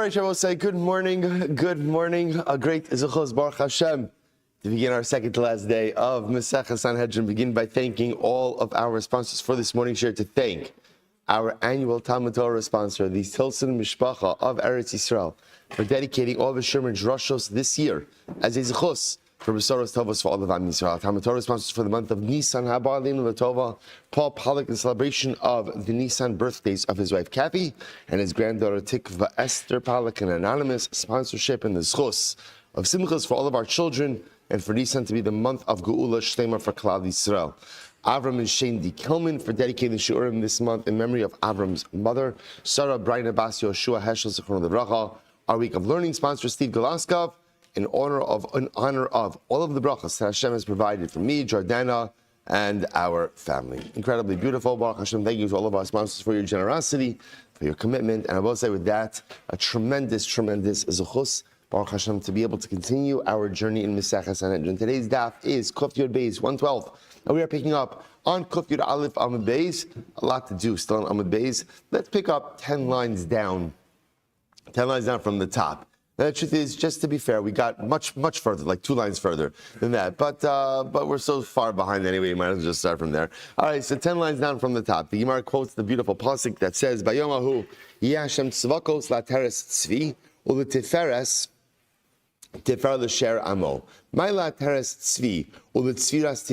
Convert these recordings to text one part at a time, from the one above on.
right, Shabbos, say good morning. A great Zuchos Baruch Hashem. To begin our second to last day of Masechah Sanhedrin, begin by thanking all of our sponsors for this morning share. To thank our annual Talmud Torah sponsor, the Tilson Mishpacha of Eretz Yisrael, for dedicating all the Sherman Roshos this year as a Zuchos for Besoros Tovos for all of Am Yisrael. Talmud Torah sponsors for the month of Nisan, Haba Aleinu Latova, Paul Pollack, in celebration of the Nisan birthdays of his wife Kathy and his granddaughter Tikva Esther Pollack, an anonymous sponsorship in the Zchus of Simchas for all of our children, and for Nisan to be the month of Geula Shlema for Klal Yisrael. Avram and Shane D. Kilman for dedicating the Shurim this month in memory of Avram's mother, Sarah Brian Abbas Yoshua Heschel Zichron Levracha. Our week of learning sponsor Steve Golaskov, in honor of all of the brachas that Hashem has provided for me, Jordana, and our family. Incredibly beautiful. Baruch Hashem, thank you to all of our sponsors for your generosity, for your commitment. And I will say with that, a tremendous zuchus, Baruch Hashem, to be able to continue our journey in Masechah Sanhedrin. Today's daf is Kuf Yud Beis 112. And we are picking up on Kuf Yud Aleph Amud Beis. A lot to do still on Amud Beis. Let's pick up 10 lines down. 10 lines down from the top. The truth is, just to be fair, we got much further, like 2 lines further than that. But we're so far behind anyway, you might as well just start from there. All right, so 10 lines down from the top. The Gemara quotes the beautiful pasuk that says, "Bayomahu Yashem tzvakos lateres tzvi u'letiferes tifer l'sher amo. My lateres tzvi u'letiferes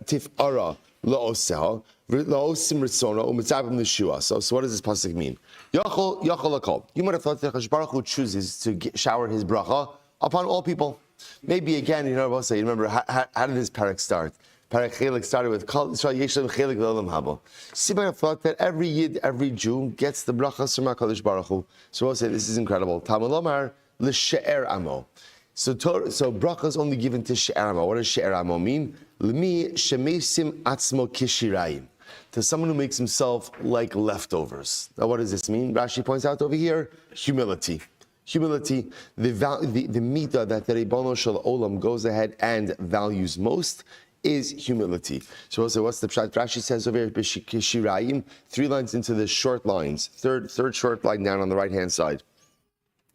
tifara la'oseha la'osim ritzona u'mitzavim l'shua." So what does this pasuk mean? Yachol lakol. You might have thought that Hakadosh Baruch Hu chooses to shower His bracha upon all people. Maybe again, you remember how did this parak start? Parak Chelik started with Kol Yisrael Yeshem Chelik L'Olam Haba. So you might have thought that every Yid, every Jew gets the bracha from Hakadosh Baruch Hu. So we'll say this is incredible. Talmud Lomar l'she'er amo. So bracha is only given to she'er amo. What does she'er amo mean? L'mi shemesim atzmo kishirayim. To someone who makes himself like leftovers. Now, what does this mean? Rashi points out over here, humility. Humility, the midah that the Ribono Shel Olam goes ahead and values most is humility. So we'll say, what's the pshat? Rashi says over here, Kishirayim, 3 lines into the short lines. Third short line down on the right-hand side.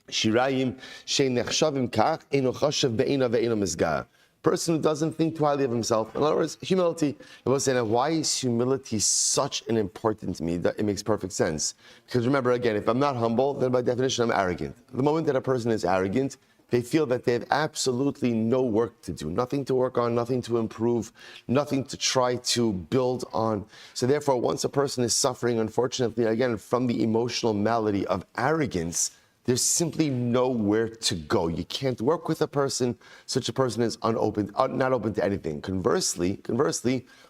Shirayim, shein nechshavim kach, eno chashav be'ena ve'ena mizgah. Person who doesn't think too highly of himself. In other words, humility. I was saying, why is humility such an important to me? That it makes perfect sense. Because remember, again, if I'm not humble, then by definition I'm arrogant. The moment that a person is arrogant, they feel that they have absolutely no work to do, nothing to work on, nothing to improve, nothing to try to build on. So therefore, once a person is suffering, unfortunately, again, from the emotional malady of arrogance, there's simply nowhere to go. You can't work with a person. Such a person is not open to anything. Conversely,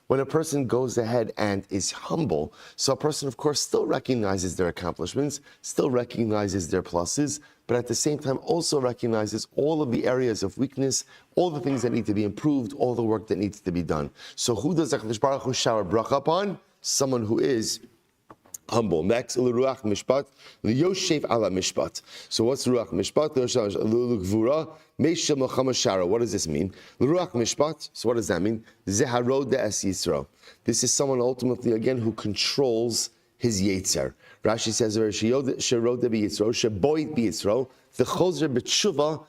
when a person goes ahead and is humble, so a person, of course, still recognizes their accomplishments, still recognizes their pluses, but at the same time also recognizes all of the areas of weakness, all the things that need to be improved, all the work that needs to be done. So who does HaKadosh Baruch Hu shower bracha upon? Someone who is humble. Next, ruach mishpat, yoshev ala mishpat. So what's ruach mishpat? Gvura, meishel melchama shara. What does this mean? Ruach mishpat. So what does that mean? Zeharod de'es Yisro. This is someone ultimately again who controls his yetzer. Rashi says, "Sherod be'Yisro, sheboit be'Yisro, the chozer b'tshuva."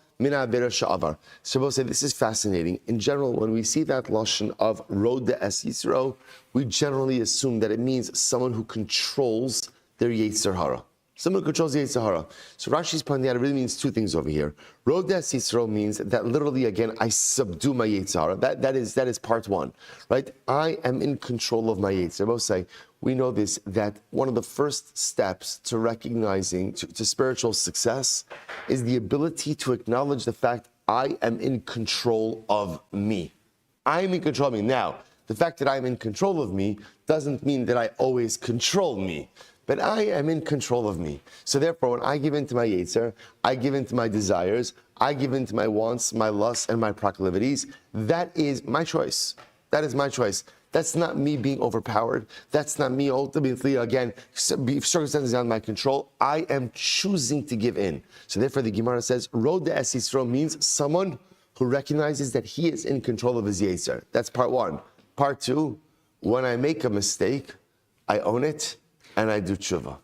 So we'll say this is fascinating. In general, when we see that lashon of rod de'es Yisro, we generally assume that it means someone who controls their yetzer hara. Someone who controls the yetzer hara. So Rashi's pointing out it really means 2 things over here. Rod de'es Yisro means that literally, again, I subdue my yetzer hara. That is part 1, right? I am in control of my yetzer. We'll say, we know this, that one of the first steps to recognizing, to spiritual success is the ability to acknowledge the fact I am in control of me. I am in control of me. Now, the fact that I'm in control of me doesn't mean that I always control me, but I am in control of me. So therefore, when I give in to my yetzer, I give in to my desires, I give in to my wants, my lusts, and my proclivities, that is my choice. That is my choice. That's not me being overpowered. That's not me ultimately, again, circumstances beyond my control. I am choosing to give in. So therefore the Gemara says, Rod de'es Yisro means someone who recognizes that he is in control of his yetzer. That's part 1. Part 2, when I make a mistake, I own it and I do tshuva.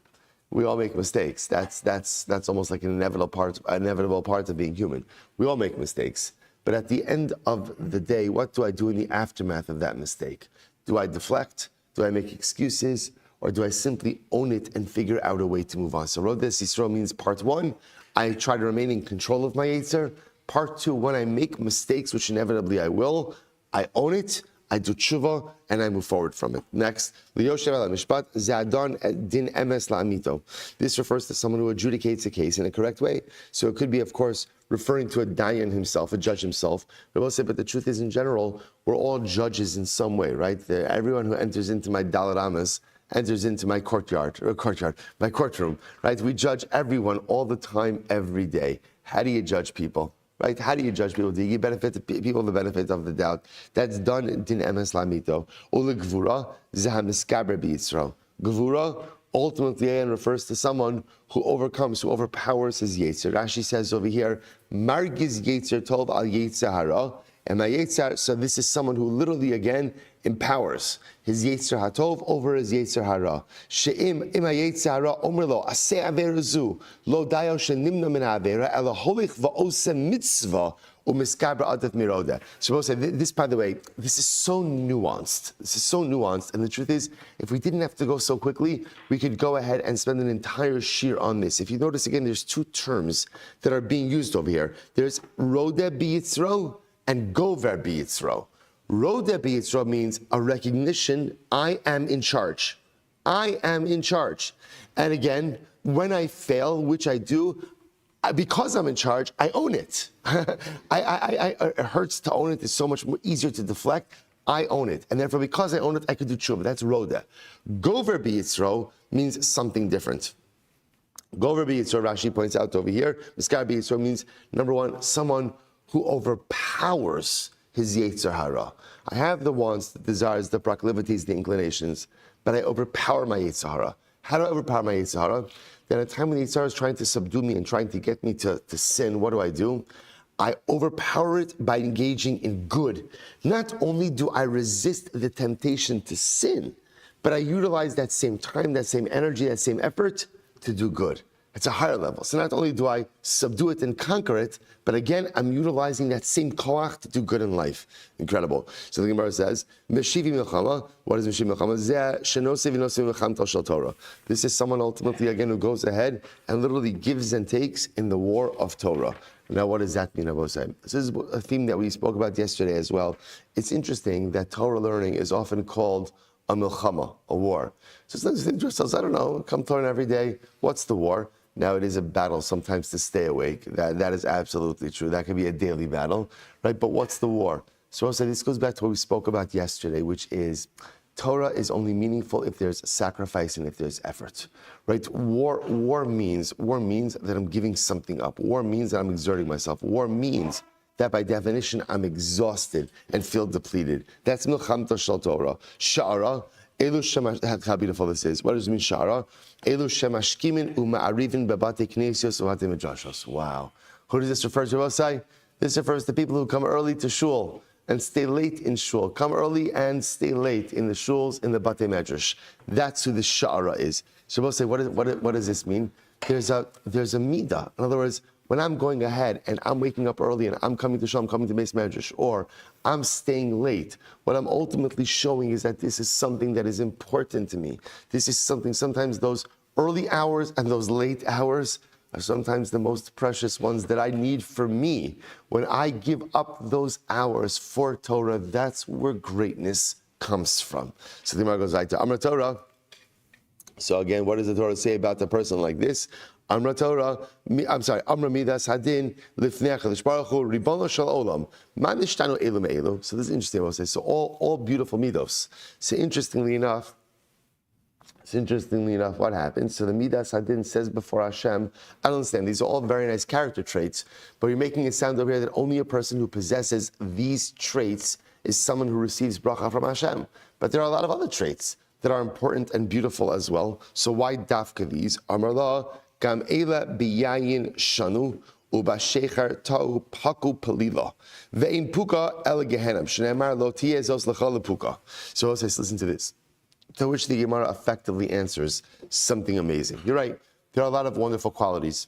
We all make mistakes. That's almost like an inevitable part of being human. We all make mistakes. But at the end of the day, what do I do in the aftermath of that mistake? Do I deflect? Do I make excuses? Or do I simply own it and figure out a way to move on? So Rodes Yisrael means part one, I try to remain in control of my Yetzer. Part two, when I make mistakes, which inevitably I will, I own it, I do tshuva, and I move forward from it. Next, Liyoshev al mishpat ze'adon din emes la'amito. This refers to someone who adjudicates a case in a correct way. So it could be, of course, referring to a dayan himself, a judge himself. But the truth is, in general, we're all judges in some way, right? Everyone who enters into my dalaramas enters into my my courtroom, right? We judge everyone all the time, every day. How do you judge people? Right? How do you judge people? Do you give people the benefit of the doubt? That's done in din emes lamito. Ule gvura zehamiskaber b'Yisrael. Gvura ultimately refers to someone who overcomes, who overpowers his yetzer. Rashi says over here, margiz yetzer tov al yetzer hara. And my yetzer, so this is someone who literally again empowers his yetzer hatov over his yetzer hara. She'im im yetzer hara omer lo aseh avera zu lo dayo shenimna min avera ela holich va'oseh mitzvah umiskaber adat miroda. So we'll say this, by the way, this is so nuanced. This is so nuanced, and the truth is, if we didn't have to go so quickly, we could go ahead and spend an entire shir on this. If you notice again, there's two terms that are being used over here. There's roda biyitzro and gover biyitzro. Roda biyitzro means a recognition, I am in charge. I am in charge. And again, when I fail, which I do, because I'm in charge, I own it. It hurts to own it. It's so much more easier to deflect. I own it. And therefore, because I own it, I could do tshuva. That's roda. Gover biyitzro means something different. Gover biyitzro, Rashi points out over here, miskar biyitzro means, number one, someone who overpowers his yetzer hara. I have the wants, the desires, the proclivities, the inclinations, but I overpower my yetzer hara. How do I overpower my yetzer hara? Then at a time when the yetzer hara is trying to subdue me and trying to get me to sin, what do? I overpower it by engaging in good. Not only do I resist the temptation to sin, but I utilize that same time, that same energy, that same effort to do good. It's a higher level. So not only do I subdue it and conquer it, but again, I'm utilizing that same koach to do good in life. Incredible. So the Gemara says, Meshivi milchama. What is Meshivi milchama? Zeh shenosi v'nosi milchamta shel Torah. This is someone ultimately, again, who goes ahead and literally gives and takes in the war of Torah. Now, what does that mean, Abosai? This is a theme that we spoke about yesterday as well. It's interesting that Torah learning is often called a milchama, a war. So sometimes think to ourselves, I don't know, come to learn every day. What's the war? Now, it is a battle sometimes to stay awake. That is absolutely true. That can be a daily battle, right? But what's the war? So also, this goes back to what we spoke about yesterday, which is Torah is only meaningful if there's sacrifice and if there's effort, right? War means that I'm giving something up. War means that I'm exerting myself. War means that by definition, I'm exhausted and feel depleted. That's milchamta shel Torah. Sha'ara. How beautiful this is. What does it mean, Shara? Elu shemashkimin uma'arivin bebate knesios ubate midrashos. Wow. Who does this refer to, Osai? This refers to people who come early to shul and stay late in shul. Come early and stay late in the shuls, in the bate medrash. That's who the Shara is. So Osai, what does this mean? There's a midah. In other words, when I'm going ahead and I'm waking up early and I'm coming to shul, I'm coming to Beis Medrash, or I'm staying late, what I'm ultimately showing is that this is something that is important to me. This is something, sometimes those early hours and those late hours are sometimes the most precious ones that I need for me. When I give up those hours for Torah, that's where greatness comes from. So the Gemara goes right to Amar Torah. So again, what does the Torah say about a person like this? Amra Torah, Amra Midas Hadin, Lifnei HaKadosh Baruch Hu, Ribono Shel Olam, Ma Nishtanu Elu Me'elu. So this is interesting, I will say. So all beautiful midos. So interestingly enough, what happens? So the Midas Hadin says before Hashem, I don't understand, these are all very nice character traits, but you're making it sound over here that only a person who possesses these traits is someone who receives bracha from Hashem. But there are a lot of other traits that are important and beautiful as well. So why dafka these? Amar Gam Eila biyayin shanu ubashecher tau paku palila ve'in puka el gehenem shneimar lo tiezos lechol puka. So it says, listen to this. To which the Gemara effectively answers something amazing. You're right, there are a lot of wonderful qualities.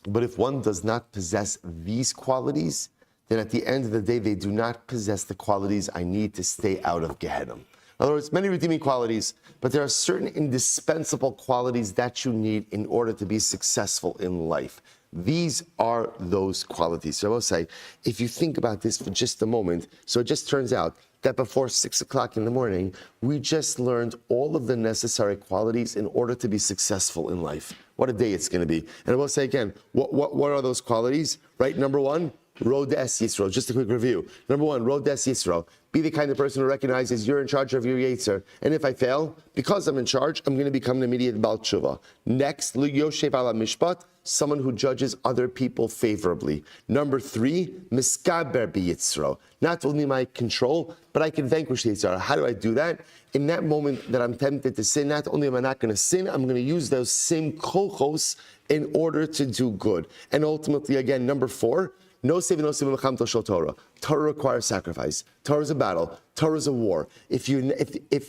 But if one does not possess these qualities, then at the end of the day, they do not possess the qualities I need to stay out of Gehenna. In other words, many redeeming qualities, but there are certain indispensable qualities that you need in order to be successful in life. These are those qualities. So I will say, if you think about this for just a moment, so it just turns out that before 6 o'clock in the morning, we just learned all of the necessary qualities in order to be successful in life. What a day it's going to be. And I will say again, what are those qualities? Right, number one, Road Es Yisro. Just a quick review. Number one, Road Es Yisro. Be the kind of person who recognizes you're in charge of your Yetzer. And if I fail, because I'm in charge, I'm going to become an immediate Baal Tshuva. Next, Yoshev ala Mishpat, someone who judges other people favorably. Number three, Miskaber B'Yitzro. Not only my control, but I can vanquish the Yitzhar. How do I do that? In that moment that I'm tempted to sin, not only am I not going to sin, I'm going to use those same kochos in order to do good. And ultimately, again, number four, no saving, no saving, Torah. Torah requires sacrifice. Torah is a battle. Torah is a war. If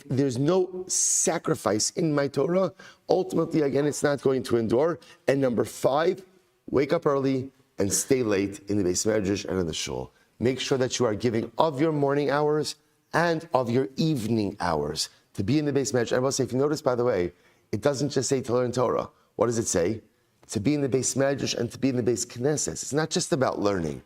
there's no sacrifice in my Torah, ultimately, again, it's not going to endure. And number five, wake up early and stay late in the Beis Medrash and in the shul. Make sure that you are giving of your morning hours and of your evening hours to be in the Beis Medrash. I will say, if you notice, by the way, it doesn't just say to learn Torah. What does it say? To be in the Beis Medrash and to be in the Beis Knesset. It's not just about learning.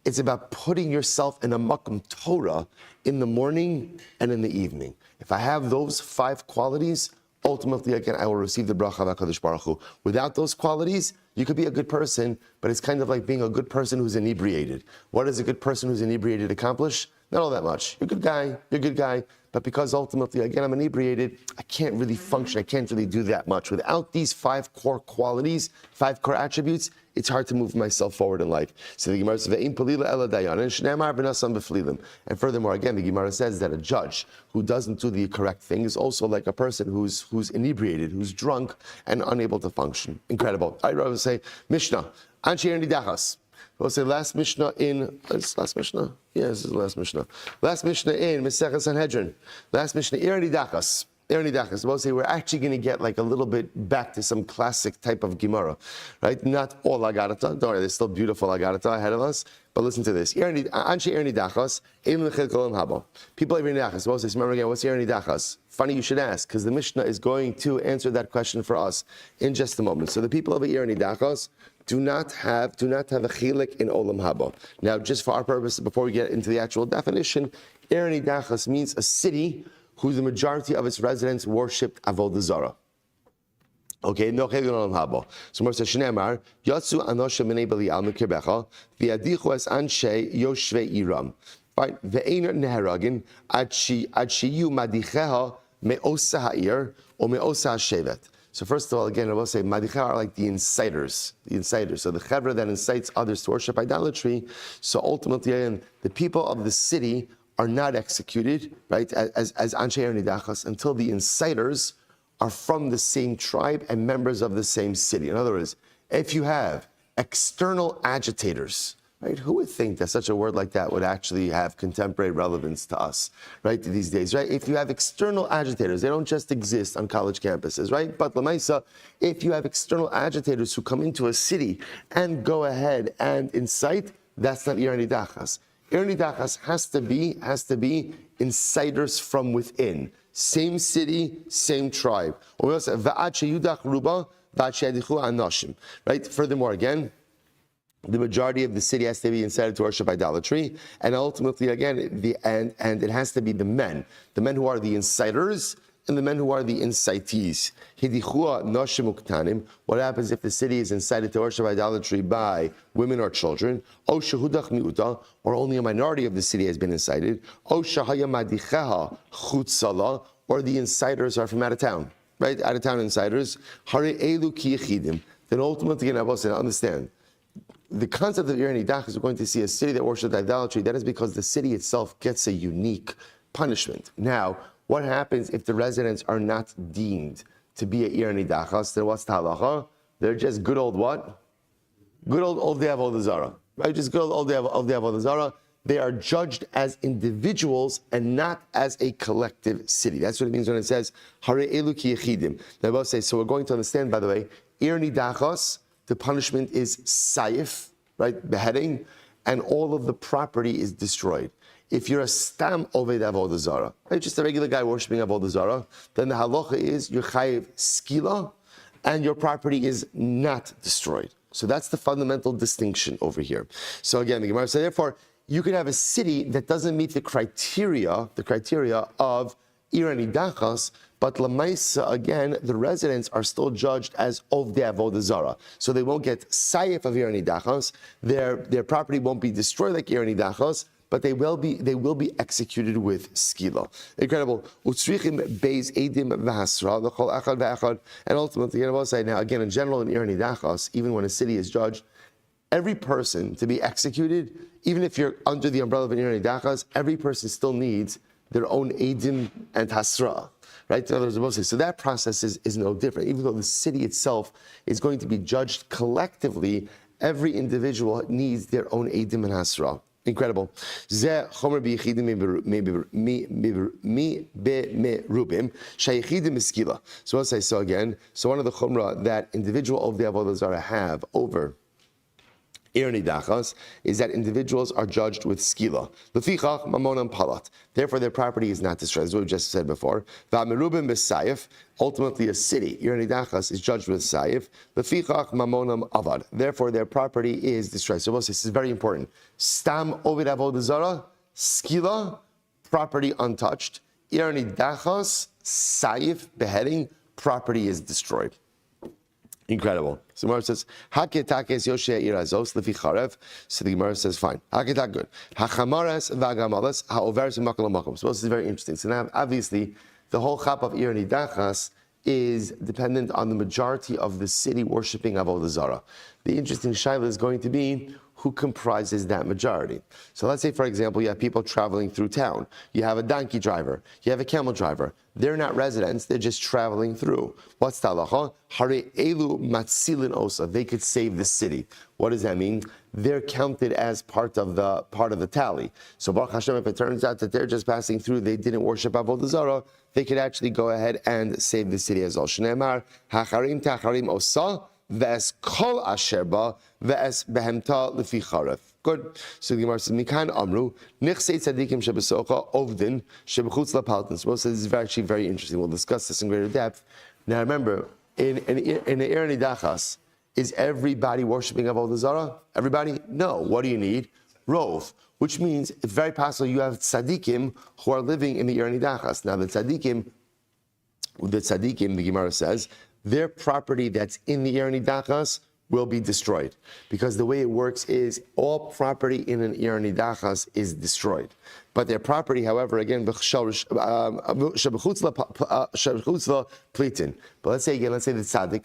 It's about putting yourself in a Makam Torah in the morning and in the evening. If I have those five qualities, ultimately, again, I will receive the bracha of HaKadosh Baruch Hu. Without those qualities, you could be a good person, but it's kind of like being a good person who's inebriated. What does a good person who's inebriated accomplish? Not all that much. You're a good guy, but because ultimately, again, I'm inebriated, I can't really function, I can't really do that much. Without these five core qualities, five core attributes, it's hard to move myself forward in life. So the Gemara says, and furthermore, again, the Gemara says that a judge who doesn't do the correct thing is also like a person who's inebriated, who's drunk, and unable to function. Incredible. I'd rather say, Mishnah, Anshi Dachas. We'll say last Mishnah in, last Mishnah? Yeah, this is the last Mishnah. Last Mishnah in Masechah Sanhedrin. Last Mishnah, Irani Dachas. We'll say we're actually going to get like a little bit back to some classic type of Gemara, right? Not all Agarata. Don't worry, there's still beautiful Agarata ahead of us. But listen to this. People of Irani Dachas. We'll say, remember again, what's Irani Dachas? Funny you should ask, because the Mishnah is going to answer that question for us in just a moment. So the people of Irani Dachas do not have a chilek in Olam Haba. Now, just for our purpose, before we get into the actual definition, Irani Dachas means a city who the majority of its residents worshipped Avodah Zarah. Okay, no chilek in Olam Haba. So Moshe Shneimar, Yatsu Anoshim B'nei Belial Mikirbecha, V'yadichu es Anshe Yoshvei Iram. Right, Ve'einer Neheragin, Ad Shiyu Madicheha Me'osa Ha'ir, or Me'osa Ha'shevet. So first of all, again, I will say, Madicha are like the insiders. So the chevra that incites others to worship idolatry. So ultimately, again, the people of the city are not executed, right, as Anshe Irani Dachas, until the insiders are from the same tribe and members of the same city. In other words, if you have external agitators, right? Who would think that such a word like that would actually have contemporary relevance to us, right, these days, right? If you have external agitators, they don't just exist on college campuses, right? But Lamaisa, if you have external agitators who come into a city and go ahead and incite, that's not Irani Dachas. Irani Dachas has to be insiders from within. Same city, same tribe. Right? Furthermore, again, the majority of the city has to be incited to worship idolatry, and ultimately, again, and it has to be the men who are the insiders and the men who are the incitees. What happens if the city is incited to worship idolatry by women or children? Or only a minority of the city has been incited. Or the insiders are from out of town, right? Out of town insiders. Then ultimately, I will say, understand, the concept of Irani Dachas is going to see a city that worships idolatry. That is because the city itself gets a unique punishment. Now, what happens if the residents are not deemed to be a Irani Dachas? Then what's the halacha? They're just good old what? Good old day Avodah Zarah, right? Just good old day Avodah Zarah. they are judged as individuals and not as a collective city. That's what it means when it says, Hare elu ki yechidim. They both say, so we're going to understand, by the way, ir nidachos, the punishment is sayif, right, beheading, and all of the property is destroyed. If you're a stam oved avodah zara, right, just a regular guy worshiping avodah zara, then the halacha is you're chayiv skila, and your property is not destroyed. So that's the fundamental distinction over here. So again, the Gemara says, therefore, you could have a city that doesn't meet the criteria of ir nidachos, but lamaisa, again, the residents are still judged as of the avodah zara. So they won't get sayif of ir nidachos. Their property won't be destroyed like ir nidachos, but they will be executed with skila. Incredible. And ultimately, I will say now, again, in general, in ir nidachos, even when a city is judged, every person to be executed, even if you're under the umbrella of an ir nidachos, every person still needs their own edim and hasra. Right? In other words, so that process is no different. Even though the city itself is going to be judged collectively, every individual needs their own edim and hasra. Incredible. So one of the chumrah that individual of the avodah zara have over ir nidachos is that individuals are judged with skila. Lefichach mamonam palat. Therefore, their property is not destroyed. As we just said before. Va'merubim b'sayif. Ultimately, a city, ir nidachos, is judged with sayif. Lefichach mamonam avad. Therefore, their property is destroyed. So this is very important. Stam ovid avodah zara, skila, property untouched. Ir nidachos, sayif, beheading, property is destroyed. Incredible. So the Gemara says, "Haketakes Yoshia irazos lefi charev." So the Gemara says, "Fine, haketak good. Hachamares v'agamalas haoveres v'makol makom." So this is very interesting. So now, obviously, the whole chap of ir nidachos is dependent on the majority of the city worshiping avodah zara. The interesting shaila is going to be who comprises that majority. So let's say, for example, you have people traveling through town. You have a donkey driver. You have a camel driver. They're not residents. They're just traveling through. What's the halacha? Hare elu matzilin osa. They could save the city. What does that mean? They're counted as part of the tally. So Baruch Hashem, if it turns out that they're just passing through, they didn't worship avodah zara, they could actually go ahead and save the city as well. Shneimar hacharim tacharim osa. Ve'es kol asher ba, ve'es behemta lefi charef. Good. So the Gemara says, Mikan amru, nichsei tzadikim shebesocha ovdin shebechutz lapaltin. So this is actually very interesting. We'll discuss this in greater depth. Now remember, in the ir nidachos, is everybody worshiping avodah zara? Everybody? No. What do you need? Rov. Which means it's very possible you have tzadikim who are living in the ir nidachos. Now the tzadikim, the Gemara says, their property that's in the ir nidachos will be destroyed. Because the way it works is all property in an ir nidachos is destroyed. But their property, however, again, plitin. But let's say the tzaddik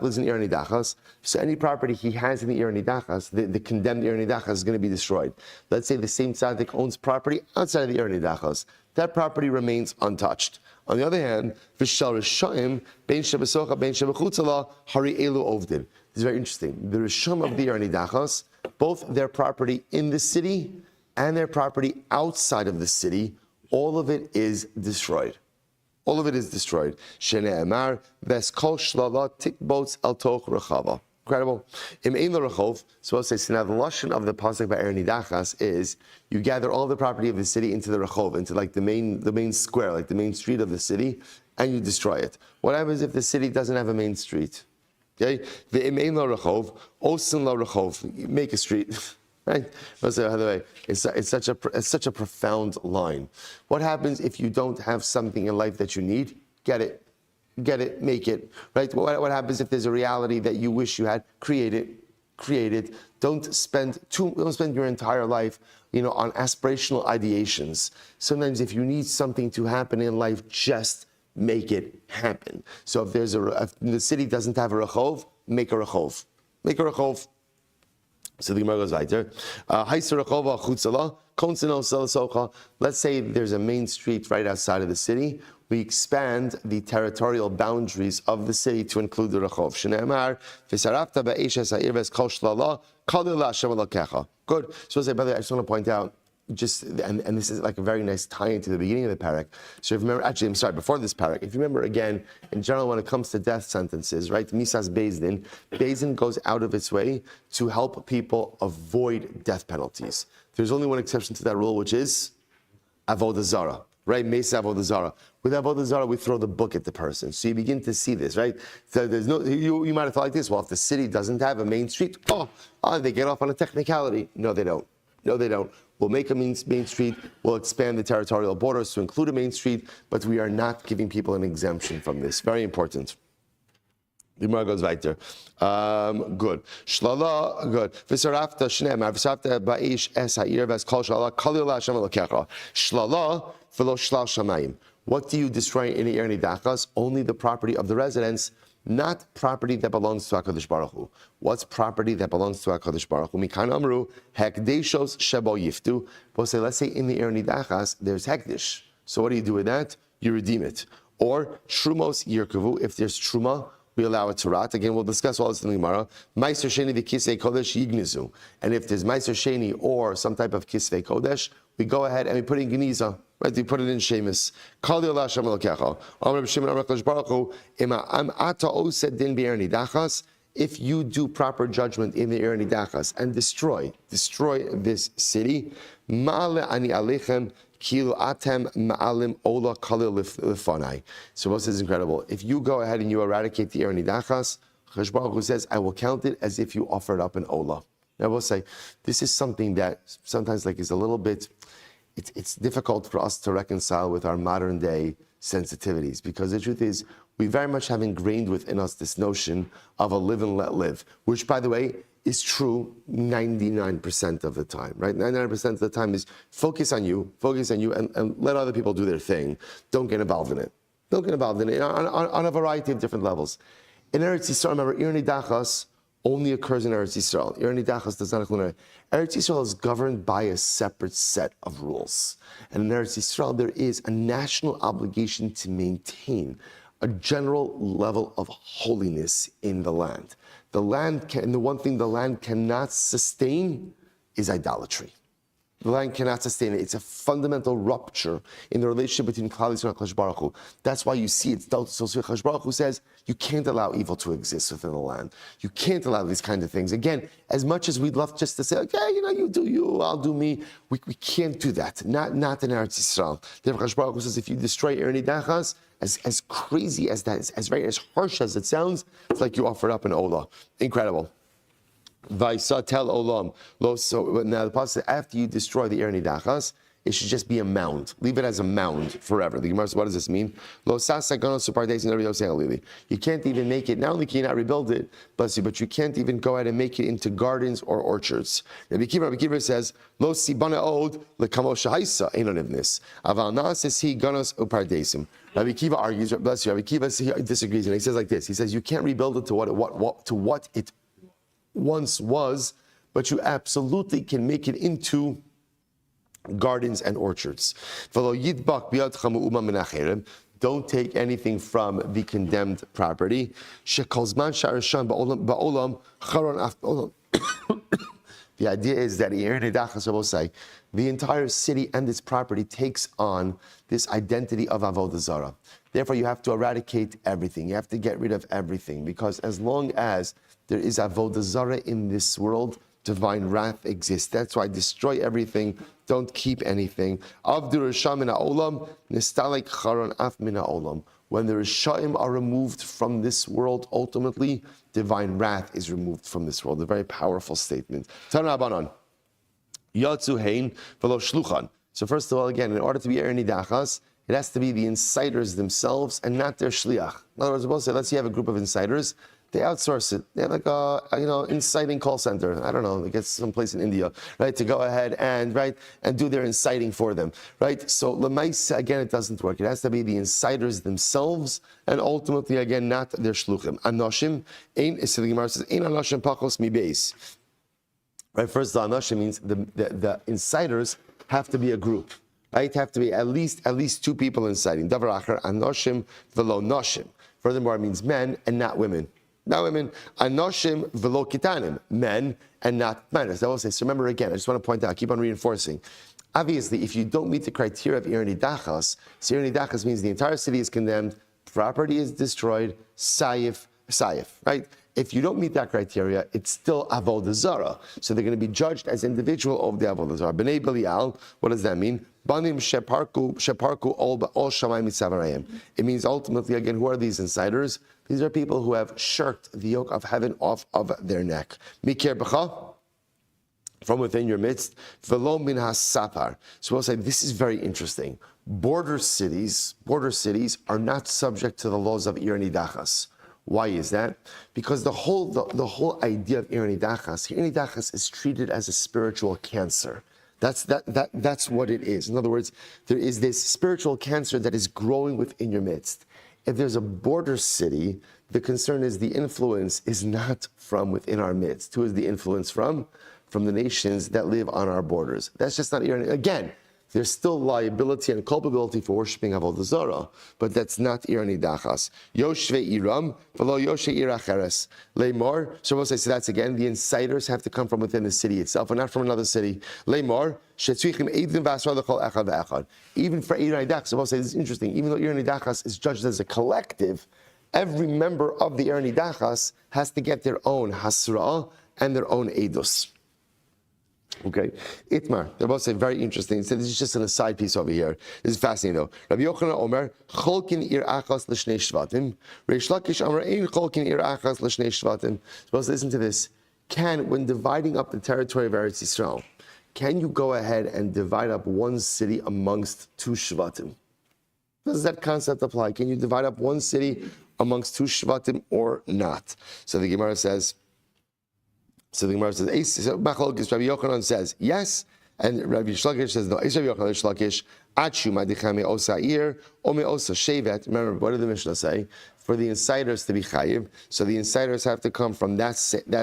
lives in ir nidachos, so any property he has in the ir nidachos, the condemned ir nidachos is going to be destroyed. Let's say the same tzaddik owns property outside of the ir nidachos. That property remains untouched. On the other hand, v'shal rishayim bein shebesocha bein shebechutzala hari elu ovdin. This is very interesting. The risham of the ir nidachos, both their property in the city and their property outside of the city, all of it is destroyed. All of it is destroyed. Shene'emar ves kol shlala tikbots al toch rechava. Incredible. Im ein l'rechov. So I'll say, so now the lashon of the pasuk by ir nidachos is you gather all the property of the city into the rechov, into like the main square, like the main street of the city, and you destroy it. What happens if the city doesn't have a main street? Okay, the im ein l'rechov, osin l'rechov. Make a street. Right? By the way, it's such a profound line. What happens if you don't have something in life that you need? Get it, make it. Right? What happens if there's a reality that you wish you had? Create it. Don't spend your entire life, on aspirational ideations. Sometimes, if you need something to happen in life, just make it happen. So if the city doesn't have a rechov, make a rechov. Make a rechov. So the Gemara goes weiter. Let's say there's a main street right outside of the city. We expand the territorial boundaries of the city to include the rechov. Good. So I say, by the way, I just want to point out, and this is like a very nice tie-in to the beginning of the parak. So if you remember, actually, I'm sorry, before this parak, if you remember again, in general, when it comes to death sentences, right, Misas Bezdin goes out of its way to help people avoid death penalties. There's only one exception to that rule, which is Avodah Zarah, right? Mesa Avodah Zarah. With Avodah Zarah, we throw the book at the person. So you begin to see this, right? So there's no, you might have thought like this, well, if the city doesn't have a main street, they get off on a technicality. No, they don't. We'll make a main street, we'll expand the territorial borders to include a main street, but we are not giving people an exemption from this. Very important. The Gemara goes weiter. Good. Shlala, good. V'sarafta shneimar, v'sarafta ba'ish es ha'ir v'es kol shlala, kalil Hashem elokecha. Shlala v'lo shlal shamayim. What do you destroy in the nidachas? Only the property of the residents, not property that belongs to HaKadosh Baruch Hu. What's property that belongs to HaKadosh Baruch Hu? Mikan amru, hekdeshos shebo yiftu. We'll say, let's say in the nidachas, there's hekdesh. So what do you do with that? You redeem it. Or shrumos yirkavu, if there's truma, we allow it to rot. Again, we'll discuss all this in the Gemara. Meiser sheni v'kisvei kodesh yignizu. And if there's meiser sheni or some type of kisvei kodesh, we go ahead and we put it in geniza. Right? We put it in shemus. Kali Allah Hashem elokecha. Rabbi Shimon HaKadosh Baruch Hu, Am ata osed din be'er nidachas. If you do proper judgment in the er nidachas and destroy this city, ma'ale ani alechem. Kilu atem ma'alim ola kalil lifanai. So this is incredible. If you go ahead and you eradicate the er nidachas, Cheshbon Baruch Hu says, I will count it as if you offered up an ola. Now we'll say, this is something that sometimes is a little bit, it's difficult for us to reconcile with our modern day sensitivities, because the truth is, we very much have ingrained within us this notion of a live and let live, which, by the way, is true 99% of the time, right? 99% of the time is focus on you, and let other people do their thing. Don't get involved in it. On a variety of different levels. In Eretz Yisrael, remember, Ir Nidachas only occurs in Eretz Yisrael. Ir Nidachas does not include Eretz Yisrael is governed by a separate set of rules. And in Eretz Yisrael, there is a national obligation to maintain a general level of holiness in the land. The one thing the land cannot sustain is idolatry. The land cannot sustain it. It's a fundamental rupture in the relationship between Klal Yisrael and HaKadosh Baruch Hu. That's why you see it's dealt so HaKadosh Baruch Hu says you can't allow evil to exist within the land. You can't allow these kind of things. Again, as much as we'd love just to say, okay, you do you, I'll do me, we can't do that. Not in Eretz Yisrael. Therefore, HaKadosh Baruch Hu says if you destroy Ir Nidachas, as crazy as that is, as harsh as it sounds, it's like you offered up an olah. Incredible. Vaisa tel olam. So now the pasuk says after you destroy the Ir Nidachas, it should just be a mound. Leave it as a mound forever. The Gemara says, what does this mean? You can't even make it. Not only can you not rebuild it, bless you, but you can't even go ahead and make it into gardens or orchards. Rabbi Kiva says, "Lo sibana od lekamo shahaisa einonivnis aval naases he ganos upardesim." Rabbi Kiva argues, bless you. Rabbi Kiva disagrees, and he says like this. He says you can't rebuild it to what it once was, but you absolutely can make it into gardens and orchards. Don't take anything from the condemned property. The idea is that the entire city and its property takes on this identity of Avodah Zarah. Therefore, you have to eradicate everything. You have to get rid of everything, because as long as there is Avodah Zarah in this world, divine wrath exists. That's why destroy everything. Don't keep anything. When the Rishaim are removed from this world, ultimately, divine wrath is removed from this world. A very powerful statement. So first of all, again, in order to be Er Nidachas, it has to be the insiders themselves and not their shliach. In other words, we'll say, let's say you have a group of insiders. They outsource it. They have like a inciting call center. I don't know, they get someplace in India, right, to go ahead and do their inciting for them, right? So lemaisa, again, it doesn't work. It has to be the insiders themselves, and ultimately, again, not their shluchim. Anoshim, so the Gemara says, ein anoshim pachos mi beis. Right, first the anoshim means the insiders have to be a group, right? Have to be at least two people inciting. Davar acher, anoshim velo noshim. Furthermore, it means men and not women. Not women, anoshim velo kitanim, men and not minors. I will say, so remember again, I just want to point out, keep on reinforcing. Obviously, if you don't meet the criteria of Ir Nidachas, so Ir Nidachas means the entire city is condemned, property is destroyed, sayif, right? If you don't meet that criteria, it's still avodah zarah. So they're going to be judged as individual of the avodah zarah. Bnei Belial, what does that mean? Banim sheparku all shamayim mitzavarayim. It means ultimately, again, who are these insiders? These are people who have shirked the yoke of heaven off of their neck. Mikir b'cha, from within your midst, velo min hasapar. So we'll say this is very interesting. Border cities are not subject to the laws of Ir Nidachas. Why is that? Because the whole idea of Ir Nidachas is treated as a spiritual cancer. That's what it is. In other words, there is this spiritual cancer that is growing within your midst. If there's a border city, the concern is the influence is not from within our midst. Who is the influence from? From the nations that live on our borders. That's just not Ir Nidachas. Again, there's still liability and culpability for worshiping Avodah Zarah, but that's not Ir Nidachas. Yoshve Iram, v'lo Yoshe Iracheres. Leimor, so we'll say, so that's again, the insiders have to come from within the city itself, and not from another city. Leimor, shetzrichim eidin v'asra l'chol echad v'echad. Even for Ir Nidachas, so we'll say, this is interesting, even though Ir Nidachas is judged as a collective, every member of the Ir Nidachas has to get their own hasra and their own edus. Okay, Itmar, they're both saying very interesting. So this is just an aside piece over here. This is fascinating though. Rabbi Yochanan Omer, Cholkin ir achas l'shnei shvatim. Reish Lakish Omer, ein Cholkin ir achas l'shnei shvatim. Suppose listen to this. When dividing up the territory of Eretz Yisrael, can you go ahead and divide up one city amongst two shvatim? Does that concept apply? Can you divide up one city amongst two shvatim or not? So the Gemara says, Rabbi Yochanan says yes, and Rabbi Shlakish says no. Rabbi Yochanan Achu madichame osa ir ome osa shevet. Remember, what did the Mishnah say? For the insiders to be chayiv, so the insiders have to come from that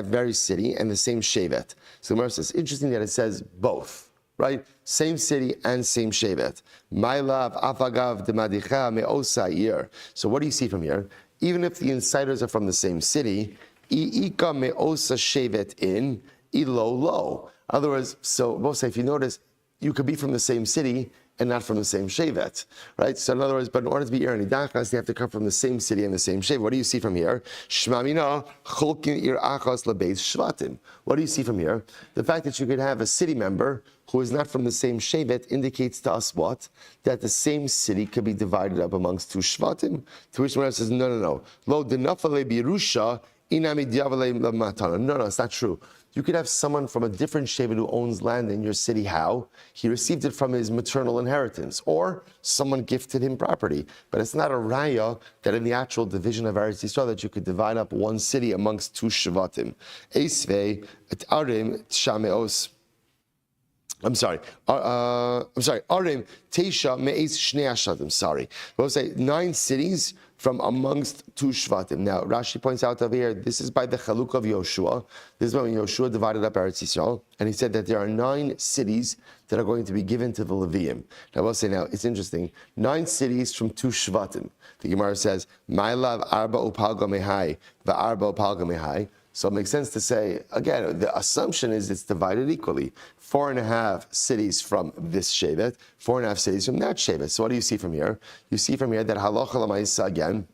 very city and the same shevet. So the Gemara says, interesting that it says both, right? Same city and same shevet. My love afagav demadicha me osa ir. So what do you see from here? Even if the insiders are from the same city, I'ika me'osa shevet in, ilo lo. In other words, so both say, if you notice, you could be from the same city and not from the same shevet, right? So in other words, but in order to be Ir Nidachas, they have to come from the same city and the same shevet. What do you see from here? Shmamina cholkin ir achas lebeis shvatim. What do you see from here? The fact that you could have a city member who is not from the same shevet indicates to us what? That the same city could be divided up amongst two shvatim. To which one says, no. Lo denafale birusha. No, it's not true. You could have someone from a different shevet who owns land in your city. How? He received it from his maternal inheritance, or someone gifted him property. But it's not a raya that in the actual division of Eretz Yisrael that you could divide up one city amongst two shvatim. Eisvei et arim tshameos. I'm sorry. Arim teisha me'es shnei ashvatim. Sorry. We'll say 9 cities from amongst two shvatim. Now, Rashi points out over here, this is by the chaluk of Yoshua. This is when Yoshua divided up Eretz Yisrael, and he said that there are 9 cities that are going to be given to the Leviim. Now, we'll say now, it's interesting. 9 cities from 2 shvatim. The Gemara says, Ma'alav arba upalga mehai, va'arba upalga mehai. So it makes sense to say, again, the assumption is it's divided equally. 4.5 cities from this shevet, 4.5 cities from that shevet. So what do you see from here? You see from here that halacha l'maisa again,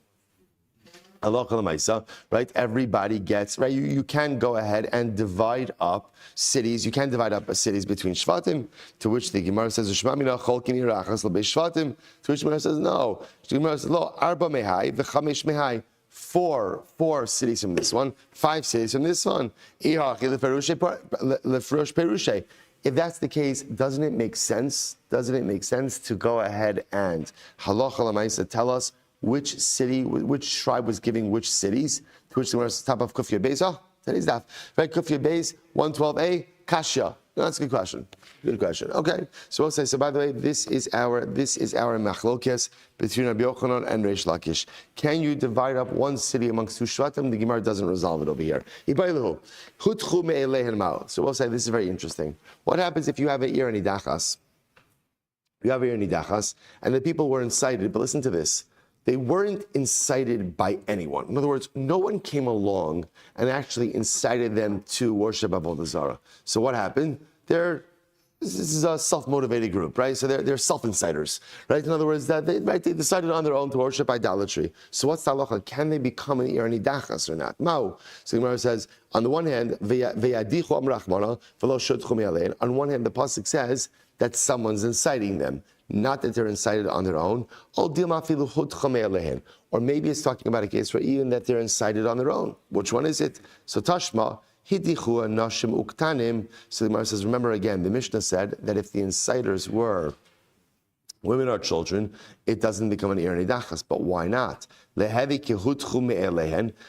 halacha l'maisa, right? Everybody gets, right? You can go ahead and divide up cities. You can divide up cities between shvatim, to which the Gemara says, Shmamina cholkin irachas l'beis shvatim, to which the Gemara says, no. The Gemara says, lo, arba mehai, v'chamesh mehai. 4 cities from this one, 5 cities from this one. If that's the case, doesn't it make sense? Doesn't it make sense to go ahead and halacha l'maisa tell us which city, which tribe was giving which cities? To which the top of Kuf Yud Beis. Oh, that is that. Right, Kuf Yud Beis 112a kasha. No, that's a good question. Good question. Okay. So we'll say, so by the way, this is our machlokes between Rabbi Yochanan and Reish Lakish. Can you divide up one city amongst 2 shvatim? The Gemara doesn't resolve it over here. So we'll say this is very interesting. What happens if you have an Ir Nidachas? You have an Ir Nidachas, and the people were incited, but listen to this. They weren't incited by anyone. In other words, no one came along and actually incited them to worship Avodah Zarah. So what happened? They're This is a self-motivated group, right? So they're self-inciters, right? In other words, that they decided on their own to worship idolatry. So what's the halacha? Can they become an irani dachas or not? Mao. So the Gemara says, on the one hand, ve'yadichu amrachmana v'lo shudchu me'alein. On one hand, the pasuk says that someone's inciting them, not that they're incited on their own. Or maybe it's talking about a case where even that they're incited on their own. Which one is it? So Tashma. So the Gemara says, remember again, the Mishnah said that if the inciters were women or children, it doesn't become an irani dachas. But why not?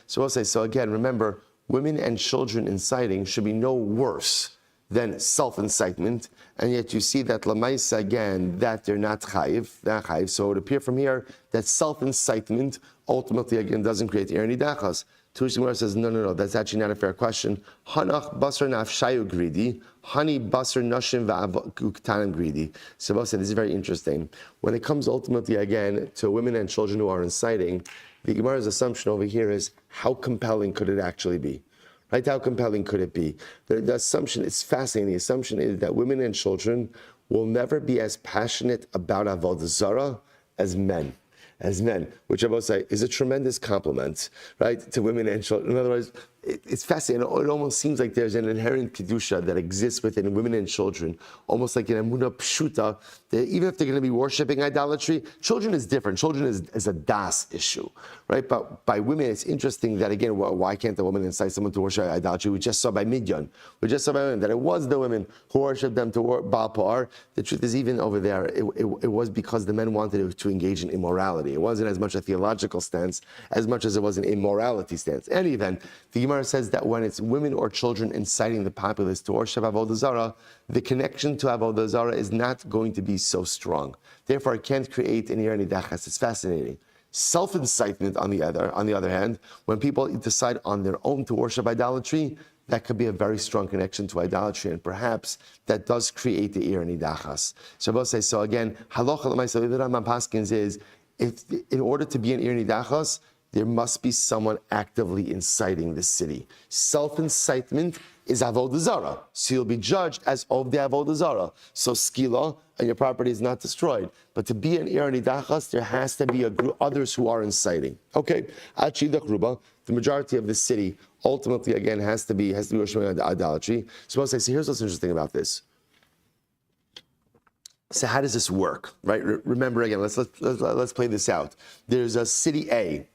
So we'll say, so again, remember, women and children inciting should be no worse than self-incitement, and yet you see that lamaisa again, that they're not chayiv, so it would appear from here that self-incitement ultimately again doesn't create irani dachas. Tushimura says, no, that's actually not a fair question. Hanach basar nafshayu greedy, hani basar nashim va'avuktanim greedy. So both said, this is very interesting. When it comes ultimately again to women and children who are inciting, the Gemara's assumption over here is how compelling could it actually be? Right? How compelling could it be? The assumption is fascinating. The assumption is that women and children will never be as passionate about avodah zarah as men. Which I will say is a tremendous compliment, right, to women and children. In other words, it's fascinating. It almost seems like there's an inherent kedusha that exists within women and children, almost like an emunah pshuta, that even if they're going to be worshiping idolatry, children is different. Children is a das issue, right? But by women, it's interesting that, again, why can't the woman incite someone to worship idolatry? We just saw by Midyan. We just saw by women that it was the women who worshipped them to Baal Pa'ar. The truth is, even over there, it was because the men wanted to engage in immorality. It wasn't as much a theological stance as much as it was an immorality stance. In any event, the Gemara says that when it's women or children inciting the populace to worship avodah zarah, the connection to avodah zarah is not going to be so strong. Therefore, it can't create an irani dachas. It's fascinating. Self-incitement, on the other hand, when people decide on their own to worship idolatry, that could be a very strong connection to idolatry, and perhaps that does create the irani dachas. So both say, so again, halacha l'maisa, the Rambam Paskins is, if in order to be an irani dachas, there must be someone actively inciting the city. Self-incitement is avodah zarah, so you'll be judged as of the avodah zarah. So skila, and your property is not destroyed. But to be an irani dachas, there has to be others who are inciting. Okay, the majority of the city ultimately again has to be worshiping idolatry. So I'll say, so here's what's interesting about this. So how does this work, right? Remember again, let's play this out. There's a city A.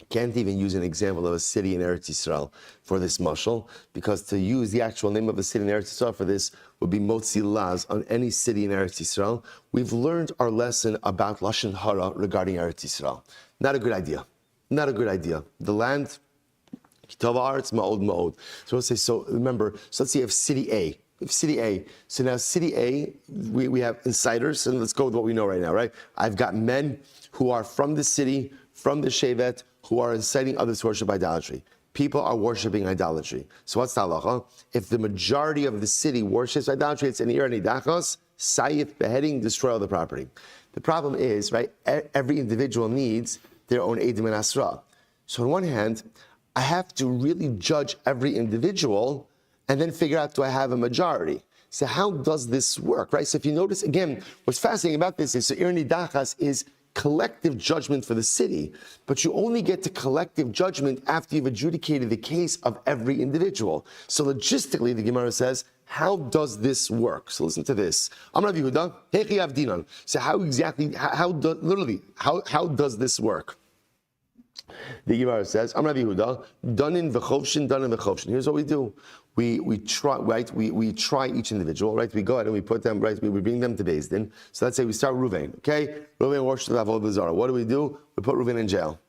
Can't even use an example of a city in Eretz Yisrael for this mashal, because to use the actual name of a city in Eretz Yisrael for this would be motzi laz on any city in Eretz Yisrael. We've learned our lesson about lashon hara regarding Eretz Yisrael. Not a good idea. The land, kitov haaretz ma'od ma'od. So we'll say, so remember, so let's say you have city A. So now city A, we have insiders, and let's go with what we know right now, right? I've got men who are from the city, from the shevet, who are inciting others to worship idolatry. People are worshiping idolatry. So what's the halacha? If the majority of the city worships idolatry, it's an irani dachos, sayif, beheading, destroy all the property. The problem is, right, every individual needs their own edim and asra. So on one hand, I have to really judge every individual and then figure out, do I have a majority? So how does this work, right? So if you notice, again, what's fascinating about this is, so irani dachas is collective judgment for the city, but you only get to collective judgment after you've adjudicated the case of every individual. So logistically, the Gemara says, how does this work? So listen to this. Amar Rabbi Yehuda, Hechi Avdinan. So how does this work? The Gemara says, Amar Rabbi Yehuda, danin v'chovshin. Here's what we do. We try, right? We try each individual, right? We go ahead and we put them, right? We bring them to Beis Din. So let's say we start Ruvain, okay? Ruvain worships avodah zarah. What do? We put Ruvain in jail.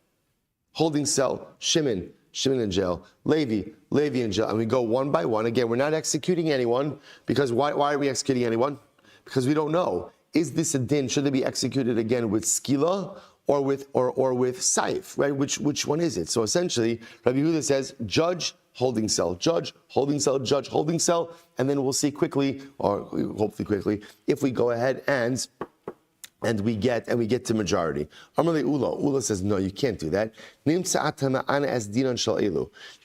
Holding cell, Shimon in jail. Levi in jail. And we go one by one. Again, we're not executing anyone, because why are we executing anyone? Because we don't know. Is this a din? Should it be executed again with skila or with saif, right? Which one is it? So essentially, Rabbi Yehuda says, judge, holding cell, judge, holding cell, judge, holding cell, and then we'll see quickly, or hopefully quickly, if we go ahead and and we get to majority. Amarle Ula says, no, you can't do that. You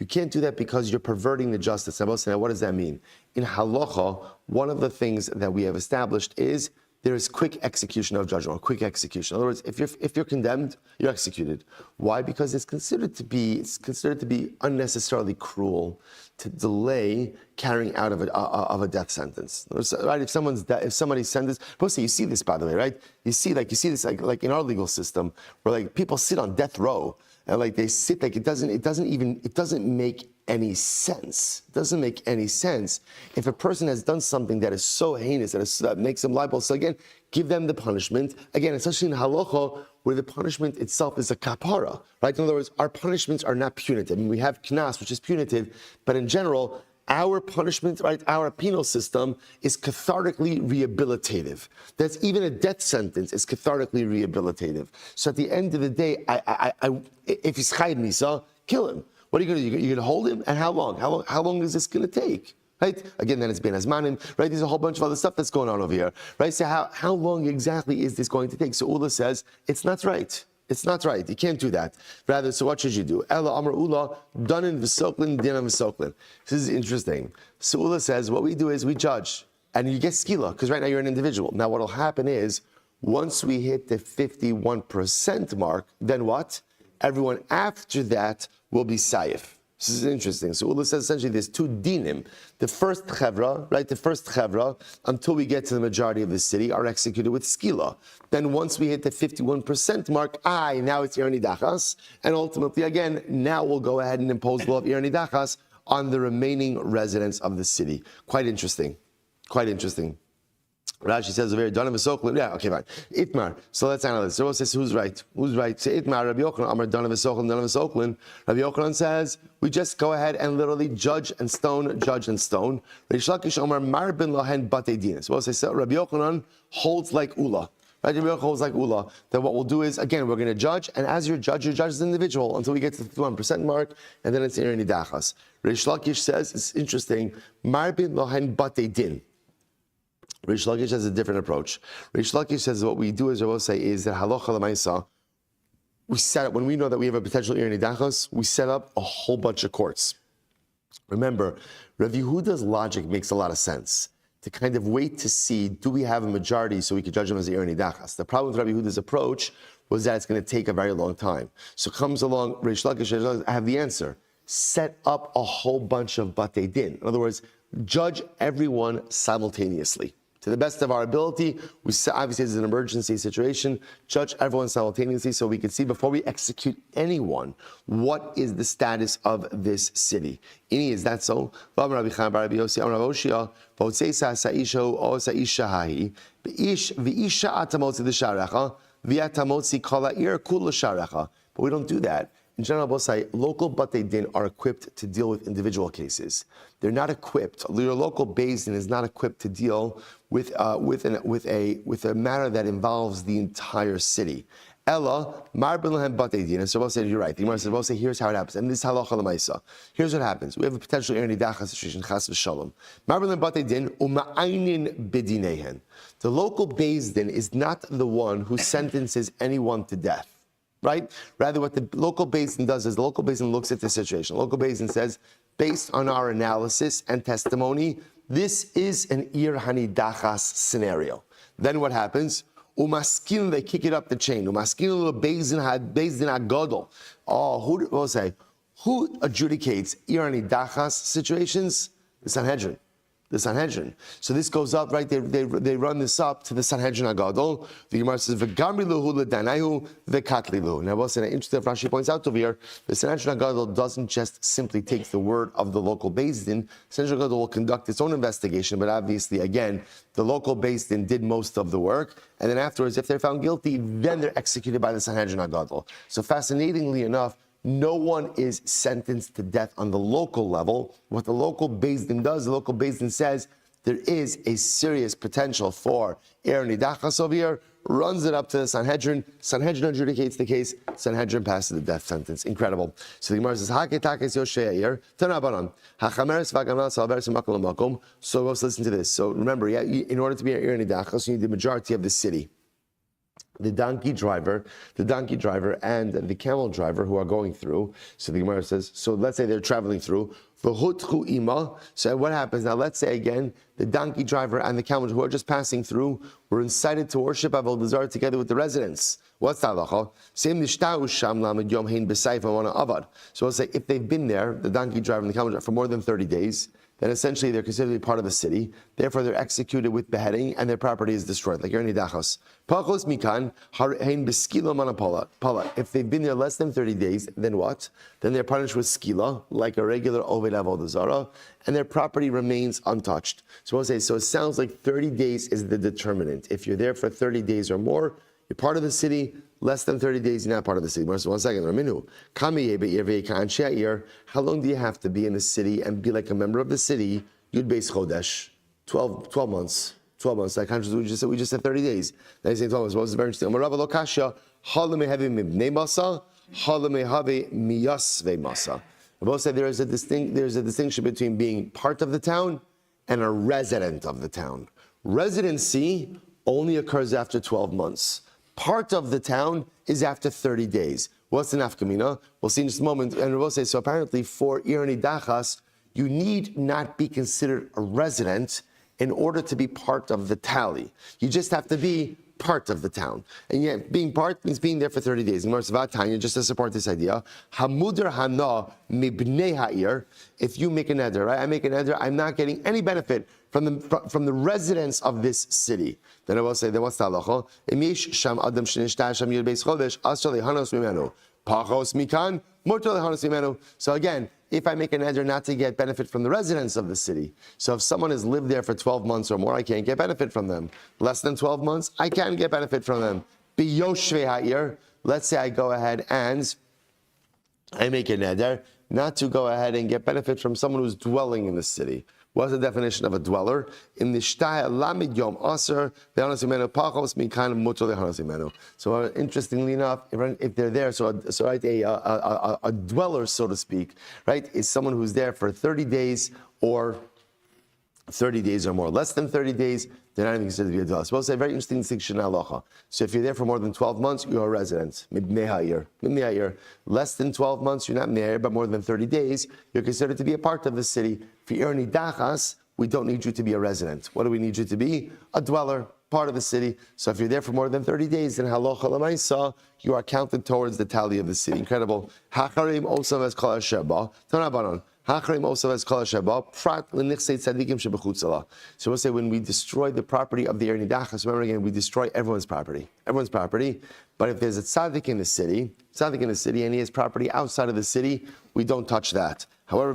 can't do that because you're perverting the justice. Now, what does that mean? In halacha, one of the things that we have established is there is quick execution of judgment, or quick execution. In other words, if you're condemned, you're executed. Why? Because it's considered to be unnecessarily cruel to delay carrying out of a death sentence. Right? If somebody's sentenced, mostly you see this, by the way, right? You see this like in our legal system, where like people sit on death row and like they sit like it doesn't make any sense. It doesn't make any sense if a person has done something that is so heinous that makes them liable. So again, give them the punishment. Again, especially in halacha, where the punishment itself is a kapara, right? In other words, our punishments are not punitive. I mean, we have knas, which is punitive, but in general, our punishment, right, our penal system is cathartically rehabilitative. That's even a death sentence is cathartically rehabilitative. So at the end of the day, if he's chayed misa, kill him. What are you going to do? You're going to hold him? And how long? How long is this going to take? Right? Again, then it's ben azmanim, right? There's a whole bunch of other stuff that's going on over here, right? So how long exactly is this going to take? So Ula says, it's not right. It's not right. You can't do that. Rather, so what should you do? Ella Amar Ula, danin v'soklin, dinan v'soklin. This is interesting. So Ula says, what we do is we judge, and you get skila, because right now you're an individual. Now what will happen is, once we hit the 51% mark, then what? Everyone after that will be sayif. This is interesting. So Ula says essentially there's two dinim. The first chevra, right? The first chevra, until we get to the majority of the city, are executed with skila. Then once we hit the 51% mark, now it's irani dachas. And ultimately, again, now we'll go ahead and impose law of irani dachas on the remaining residents of the city. Quite interesting. Quite interesting. Rashi says over here, Donav Soklin. Yeah, okay, fine. Itmar. So let's analyze. So says who's right? Who's right? Say Itmar, Rabbi Yochanan, Amar Donav Soklin. Rabbi Yochanan says we just go ahead and literally judge and stone. Reish Lakish Amar Mar bin Lahen Batei Din. So say Rabbi Yochanan holds like Ula. Right? Rabbi Yochanan holds like Ula. Then what we'll do is, again, we're going to judge, and as you judge as an individual until we get to the 51% mark, and then it's irani dachas. Reish Lakish says, it's interesting, Mar bin Lahen Batei Din. Rish Lakish has a different approach. Rish Lakish says what we do, as I will say, is that halacha l'maisa, we set up, when we know that we have a potential irani dachas, we set up a whole bunch of courts. Remember, Rav Yehuda's logic makes a lot of sense. To kind of wait to see, do we have a majority so we can judge them as irani dachas? The problem with Rav Yehuda's approach was that it's going to take a very long time. So comes along Rish Lakish, I have the answer. Set up a whole bunch of batei din. In other words, judge everyone simultaneously. To the best of our ability, we obviously it's an emergency situation, judge everyone simultaneously so we can see before we execute anyone, what is the status of this city. Ini, is that so? But we don't do that. In general, local batei din are equipped to deal with individual cases. They're not equipped. Your local beis din is not equipped to deal with a matter that involves the entire city. Ella mar ben lahem batei din. And so we'll say you're right. The Gemara says, we'll say here's how it happens. And this is halacha l'maisa. Here's what happens. We have a potential irani dachas situation, chas v'shalom. Mar ben lahem batei din uma'aynin b'dinehen. The local beis din is not the one who sentences anyone to death. Right? Rather, what the local beis din does is the local beis din looks at the situation. The local beis din says, based on our analysis and testimony, this is an irani dachas scenario. Then what happens? Umaskin, they kick it up the chain. Umaskin beis din agadol. Who adjudicates irani dachas situations? The Sanhedrin. The Sanhedrin. So this goes up, right? They run this up to the Sanhedrin Agadol. The Gemara says, "V'gamri luhu l'danayu v'katli luhu." Now, what's interesting? Rashi points out over here, the Sanhedrin Agadol doesn't just simply take the word of the local beis din. Sanhedrin Agadol will conduct its own investigation, but obviously, again, the local beis din did most of the work, and then afterwards, if they're found guilty, then they're executed by the Sanhedrin Agadol. So, fascinatingly enough, no one is sentenced to death on the local level. What the local beis din does, the local beis din says there is a serious potential for irani dachas over here, runs it up to the Sanhedrin. Sanhedrin adjudicates the case. Sanhedrin passes the death sentence. Incredible. So the Gemara says, so let's listen to this. So remember, in order to be an irani dachas, you need the majority of the city. the donkey driver and the camel driver who are going through. So the Gemara says, so let's say they're traveling through. So what happens now? Let's say again, the donkey driver and the camel who are just passing through were incited to worship Avodah Zarah together with the residents. What's the halacha? So let's say if they've been there, the donkey driver and the camel driver, for more than 30 days, then essentially they're considered to be part of the city. Therefore, they're executed with beheading and their property is destroyed, like Yerni Dachos. Pachos mikan hein beskila manapala. If they've been there less than 30 days, then what? Then they're punished with skila, like a regular oved avodah zarah, and their property remains untouched. So we'll say, so it sounds like 30 days is the determinant. If you're there for 30 days or more, you're part of the city. Less than 30 days, you're not part of the city. So 1 second. How long do you have to be in the city and be like a member of the city? Yud Beis Chodesh. 12 months. 12 months. Like we just said 30 days. Then he's saying 12 months. What was very interesting? I both said there's a distinction between being part of the town and a resident of the town. Residency only occurs after 12 months. Part of the town is after 30 days. What's the nafkamina? We'll see in just a moment. And we'll say, so apparently for Irani Dachas, you need not be considered a resident in order to be part of the tally. You just have to be part of the town. And yet, being part means being there for 30 days. In Tanya, just to support this idea, Hamudar Hana Mibnei Ha'ir, if you make a neder, right? I make a neder, I'm not getting any benefit from the residents of this city. Then I will say, then what's the halacha? Imish sham adam shenishta sham yud beis chodesh asher lehanos mimenu pachos mikan mutar lehanos mimenu. So again, if I make a neder not to get benefit from the residents of the city, so if someone has lived there for 12 months or more, I can't get benefit from them. Less than 12 months, I can get benefit from them. Biyoshvei ha'ir. Let's say I go ahead and I make a neder not to go ahead and get benefit from someone who's dwelling in the city. What's the definition of a dweller? In the shtaya lamid yom aser lehanos pachos mikan mutar lehanos. So interestingly enough, if they're there, so right, a dweller, so to speak, right, is someone who's there for 30 days or 30 days or more. Less than 30 days, they're not even considered to be a dweller. So we'll say a very interesting distinction in halacha. So if you're there for more than 12 months, you're a resident. Mibnei ha'ir. Less than 12 months, you're not me'ir, but more than 30 days, you're considered to be a part of the city. For Irni Dachas, we don't need you to be a resident. What do we need you to be? A dweller, part of the city. So if you're there for more than 30 days, then halacha l'maisa, you are counted towards the tally of the city. Incredible. Hacharim osav es kol hasheba. Tanabanon. So we'll say when we destroy the property of the Irni Dachas, remember again, we destroy everyone's property. But if there's a tzaddik in the city, and he has property outside of the city, we don't touch that. However,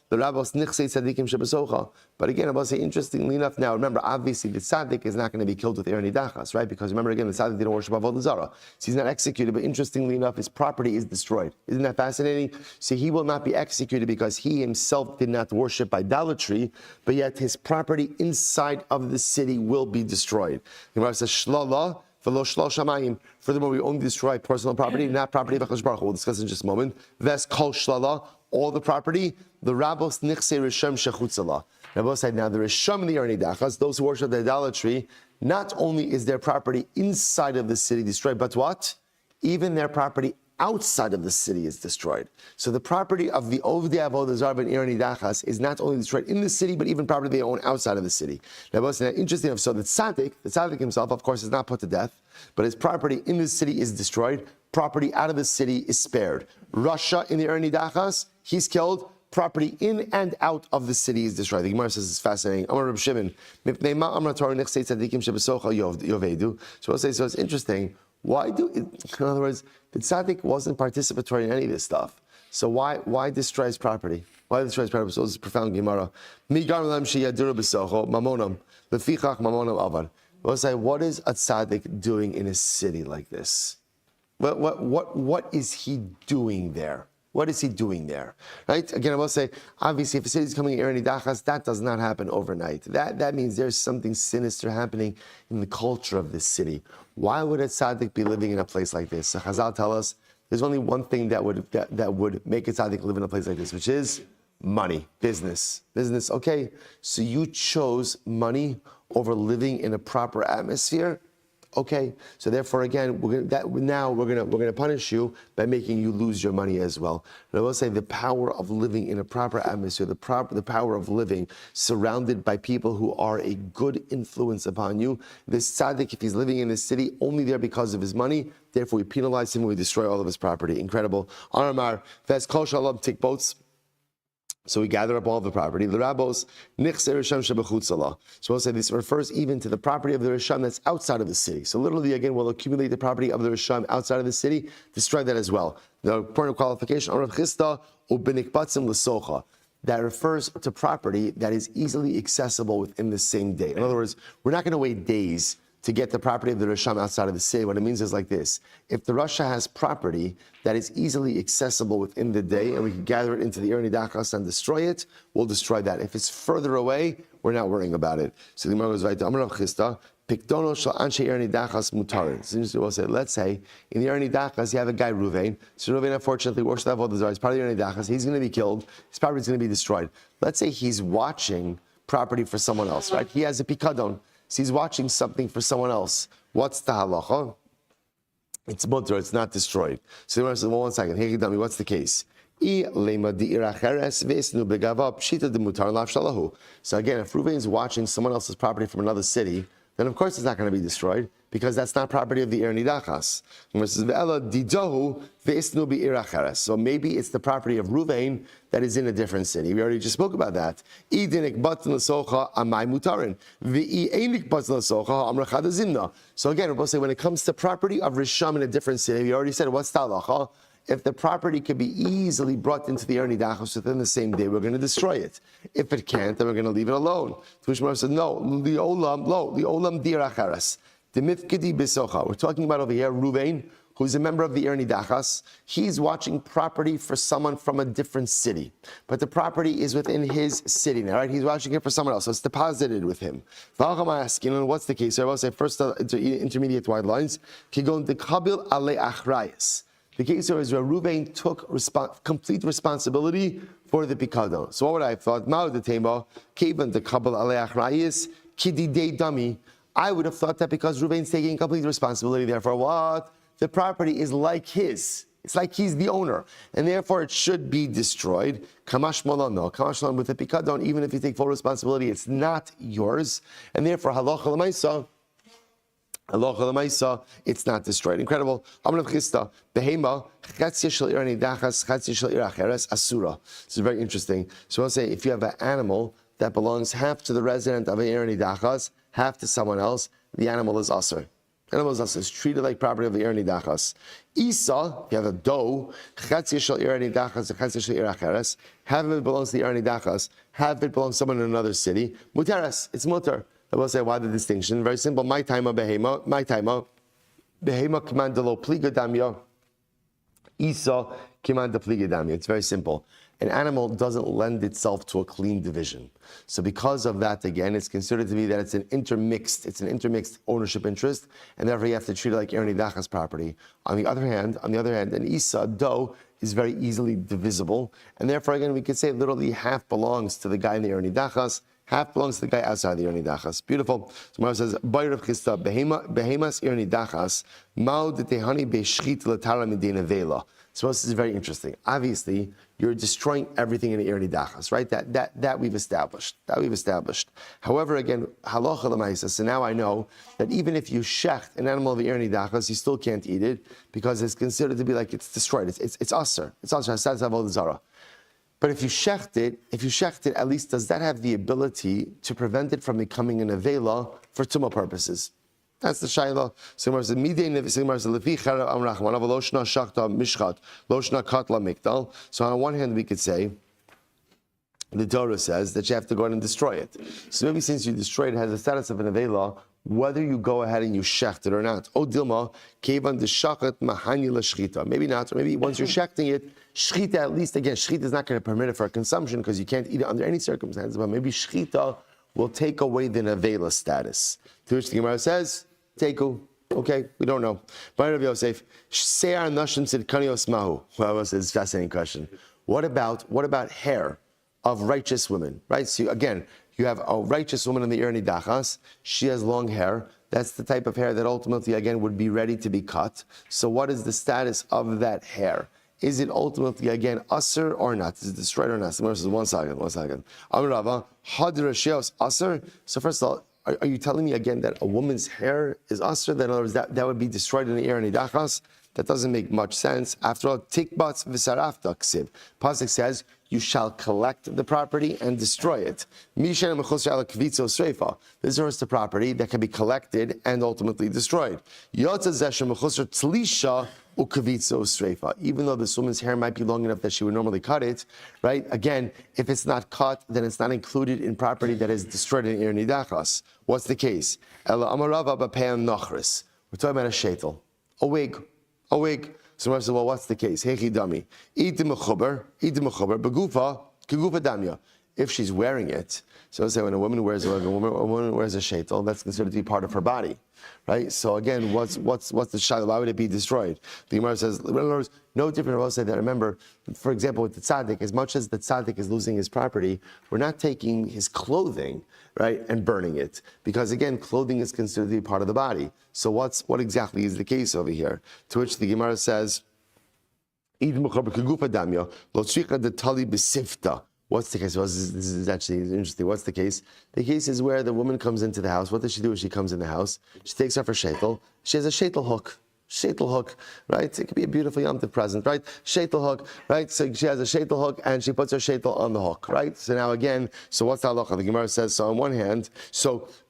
the rabbis nichsei tzaddikim shebesocha. But again, I will say, interestingly enough, now remember, obviously the tzaddik is not going to be killed with Irni Dachas, right? Because remember again, the tzaddik didn't worship Avodah Zarah, so he's not executed. But interestingly enough, his property is destroyed. Isn't that fascinating? So he will not be executed because he himself did not worship idolatry, but yet his property inside of the city will be destroyed. The Gemara says, shlala. Furthermore, we only destroy personal property, not property of HaKadosh Baruch Hu. We'll discuss in just a moment. Ves kol shlala, all the property. The rabbos nichse risham shechutzala. Rabbos said, now the risham in the Irni Dachas, those who worship the idolatry, not only is their property inside of the city destroyed, but what? Even their property outside of the city is destroyed. So the property of the Ovdei Avodah Zarah and Irni Dachas is not only destroyed in the city, but even property they own outside of the city. Now, interesting enough, so the tzaddik himself, of course, is not put to death, but his property in the city is destroyed. Property out of the city is spared. Rasha in the Irni Dachas, he's killed. Property in and out of the city is destroyed. The Gemara says it's fascinating. Amar Rabbi Shimon, so we'll say, so it's interesting. In other words, the tzaddik wasn't participatory in any of this stuff. So why destroy his property? Why destroy his property? So this is profound Gemara. We'll say, what is a tzaddik doing in a city like this? What is he doing there? What is he doing there? Right? Again, I will say, obviously, if a city is coming in Irni Dachas, that does not happen overnight. That means there's something sinister happening in the culture of this city. Why would a tzaddik be living in a place like this? So Chazal tell us there's only one thing that would make a tzaddik live in a place like this, which is money, business. Okay, so you chose money over living in a proper atmosphere. Okay, so therefore again, we're gonna punish you by making you lose your money as well. And I will say the power of living in a proper atmosphere, the power of living surrounded by people who are a good influence upon you. This tzaddik, if he's living in the city only there because of his money, therefore we penalize him and we destroy all of his property. Incredible. Aramar, Ves Kol Shalom, take boats. So we gather up all the property. The rabbos nichse risham shebechutzala. So we'll say this refers even to the property of the risham that's outside of the city. So literally, again, we'll accumulate the property of the risham outside of the city, destroy that as well. The important qualification, Rav Chisda ubenikbatzim l'socha. That refers to property that is easily accessible within the same day. In other words, we're not going to wait days to get the property of the Risham outside of the city. What it means is like this. If the Rasha has property that is easily accessible within the day and we can gather it into the Ir Nidachas and destroy it, we'll destroy that. If it's further away, we're not worrying about it. So the Gemara goes right to Amar Rav Chisda, Pikdono shel anshe Ir Nidachas mutarin. We'll say, let's say, in the Ir Nidachas, you have a guy, Ruvain. So Ruvain, unfortunately, works to have all the desires. Part of the Ir Nidachas, he's going to be killed. His property is going to be destroyed. Let's say he's watching property for someone else, right? He has a pikadon. So he's watching something for someone else. What's the halacha? It's mutter, it's not destroyed. So the Gemara says, well, 1 second. Hey, Dami, what's the case? So again, if Reuven is watching someone else's property from another city, then of course it's not going to be destroyed because that's not property of the Ir Nidachas. So maybe it's the property of Reuven that is in a different city. We already just spoke about that. So again, we'll say when it comes to property of Risham in a different city, we already said what's the halacha? If the property could be easily brought into the Ir Nidachos within the same day, we're going to destroy it. If it can't, then we're going to leave it alone. Tushmar said, no, the olam dir acharas. The mifkidi bisocha. We're talking about over here Ruvain, who's a member of the Ir Nidachas. He's watching property for someone from a different city. But the property is within his city now, right? He's watching it for someone else, so it's deposited with him. What's the case? I will say first intermediate wide lines. Kigon dekabil ale achrayas. The case is where Ruvain took complete responsibility for the pikadon. So what would I have thought? I would have thought that because Ruvain's taking complete responsibility, therefore what? The property is like his. It's like he's the owner. And therefore it should be destroyed. Kamash Mola, no. Kamash Mola with the pikadon, even if you take full responsibility, it's not yours. And therefore, halacha l'maisa, it's not destroyed. Incredible. This is very interesting. So I'll say if you have an animal that belongs half to the resident of an Ir Nidachas, half to someone else, the animal is asur. Animal is asur. It's treated like property of the Ir Nidachas. Isa, if you have a doe, half of it belongs to the Ir Nidachas, half of it belongs to someone in another city. Muteras, it's muter. I will say why the distinction. Very simple. My taima behema kimandalo pligadamya. Isa kimanda pligadamya. It's very simple. An animal doesn't lend itself to a clean division. So because of that, again, it's considered to be that it's an intermixed ownership interest, and therefore you have to treat it like Ir Nidachas property. On the other hand, an Isa, doe, is very easily divisible, and therefore again we could say literally half belongs to the guy in the Ir Nidachas, half belongs to the guy outside the Ir Nidachas. Beautiful. So Mara says, Bay Rav Chisda, behemas Ir Nidachas, mao detehani be'shchit l'tara medina vela. So this is very interesting. Obviously, you're destroying everything in the Ir Nidachas, right? That we've established. However, again, halacha l'maisa. So now I know that even if you shecht an animal of the Ir Nidachas, you still can't eat it because it's considered to be like it's destroyed. It's asur. It's asur. Hasad avodah zara. But if you shecht it, at least does that have the ability to prevent it from becoming an avela for tumah purposes? That's the shayla. Sigmar says, so on one hand we could say, the Torah says that you have to go ahead and destroy it. So maybe since you destroyed it, it has the status of an avela, whether you go ahead and you shecht it or not. O dilma, kevan deshachat mahani l'shchita. Maybe not, or maybe once you're shechting it, shchita at least, again, shchita is not going to permit it for consumption because you can't eat it under any circumstances, but maybe shchita will take away the nevela status. To which the Gemara says, Teiku. Okay, we don't know. But Rabbi Yosef, Se'ar Nashim said Kanios Mahu. Well, it's a fascinating question. What about hair of righteous women? Right? So again, you have a righteous woman in the Ir Nidachas. She has long hair. That's the type of hair that ultimately, again, would be ready to be cut. So what is the status of that hair? Is it ultimately, again, usher or not? Is it destroyed or not? So says, one second. Amarava, hadra sheos usher. So first of all, are you telling me again that a woman's hair is usher? That in other words, that would be destroyed in the Ir Nidachas? That doesn't make much sense. After all, tikbats v'sarafta ksiv. Pasuk says, you shall collect the property and destroy it. This refers to property that can be collected and ultimately destroyed. Even though this woman's hair might be long enough that she would normally cut it, right? Again, if it's not cut, then it's not included in property that is destroyed in Ir Nidachas. What's the case? We're talking about a shaitel, a wig. So I said, well, what's the case? Hechi dami. Idim mechuber, begufa, kegufa damya. If she's wearing it, so I say when a woman wears a shaitel, that's considered to be part of her body, right? So again, what's the shaitel? Why would it be destroyed? The Gemara says, no different. I'll say that. Remember, for example, with the tzaddik, as much as the tzaddik is losing his property, we're not taking his clothing, right, and burning it, because again, clothing is considered to be part of the body. So what exactly is the case over here? To which the Gemara says, what's the case? Well, this is actually interesting. What's the case? The case is where the woman comes into the house. What does she do when she comes in the house? She takes off her shaitel. She has a shaitel hook. Shaitel hook, right? It could be a beautiful Yom Tov present, right? Shaitel hook, right? So she has a shaitel hook and she puts her shaitel on the hook, right? So now again, so what's the halacha? The Gemara says, so on one hand,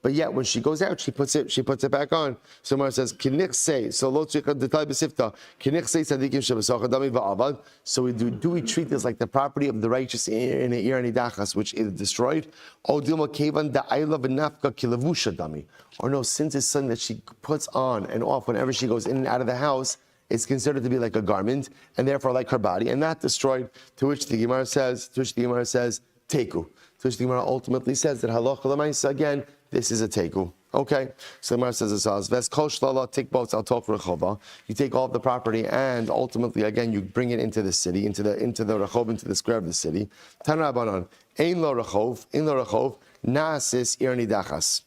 but yet when she goes out, she puts it back on. So the Gemara says, kinich so lo tzricha detal b'sifta, kinich tzadikim shebesocha dami va'avad. So do we treat this like the property of the righteous in a Ir Nidachas, which is destroyed? O dilma kevan da'ayla v'nafka kilavusha dami. Or no, since it's something that she puts on and off whenever she goes in and out of the house, it's considered to be like a garment, and therefore like her body, and not destroyed. To which the Gemara says, teku. To which the Gemara ultimately says that halacha l'maisa, again, this is a teku. Okay, so the Gemara says this as ves kol shlala tikbots al top rechova. You take all of the property, and ultimately, again, you bring it into the city, into the rechov, into the square of the city. Tan Rabbanan, ein lo rechov, naasis Ir Nidachas.